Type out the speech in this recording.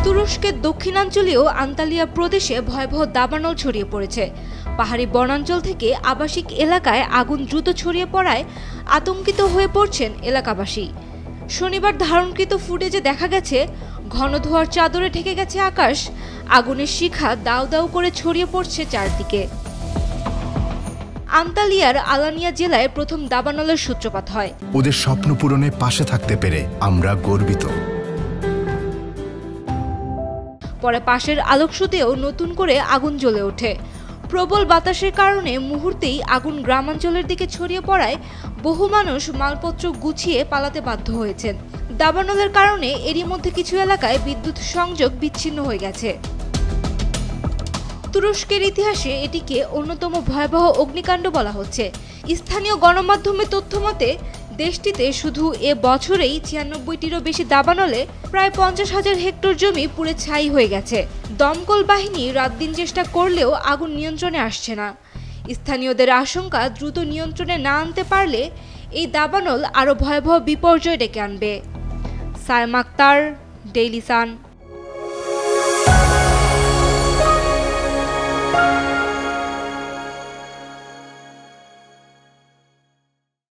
তুরস্কের দক্ষিণাঞ্চলীয় আন্তালিয়া প্রদেশে ভয়াবহ দাবানল ছড়িয়ে পড়েছে। পাহাড়ি বনাঞ্চল থেকে আবাসিক এলাকায় আগুন দ্রুত ছড়িয়ে পড়ায় আতঙ্কিত হয়ে পড়ছেন এলাকাবাসী। শনিবার ধারণকৃত ফুটেজে দেখা গেছে ঘন ধোঁয়ার চাদরে ঢেকে গেছে আকাশ, আগুনের শিখা দাউ দাউ করে ছড়িয়ে পড়ছে চারদিকে। আন্তালিয়ার আলানিয়া জেলায় প্রথম দাবানলের সূত্রপাত হয়। ওদের স্বপ্ন পূরণে পাশে থাকতে পেরে আমরা গর্বিত। পরে পাশের আলোকসূতেও নতুন করে আগুন জ্বলে ওঠে। প্রবল বাতাসের কারণে মুহূর্তেই আগুন গ্রামাঞ্চলের দিকে ছড়িয়ে পড়ায় বহু মানুষ মালপত্র গুছিয়ে পালাতে বাধ্য হয়েছেন। দাবানলের কারণে এরই মধ্যে কিছু এলাকায় বিদ্যুৎ সংযোগ বিচ্ছিন্ন হয়ে গেছে। তুরস্কের ইতিহাসে এটিকে অন্যতম ভয়াবহ অগ্নিকাণ্ড বলা হচ্ছে। স্থানীয় গণমাধ্যমের তথ্য মতে দেশটিতে শুধু এ বছরেই 96টিরও বেশি দাবানলে প্রায় 50,000 হেক্টর জমি পুড়ে ছাই হয়ে গেছে। দমকল বাহিনী রাত দিন চেষ্টা করলেও আগুন নিয়ন্ত্রণে আসছে না। স্থানীয়দের আশঙ্কা দ্রুত নিয়ন্ত্রণে না আনতে পারলে এই দাবানল আরও ভয়াবহ বিপর্যয় ডেকে আনবে। Saima Akter, Daily Sun.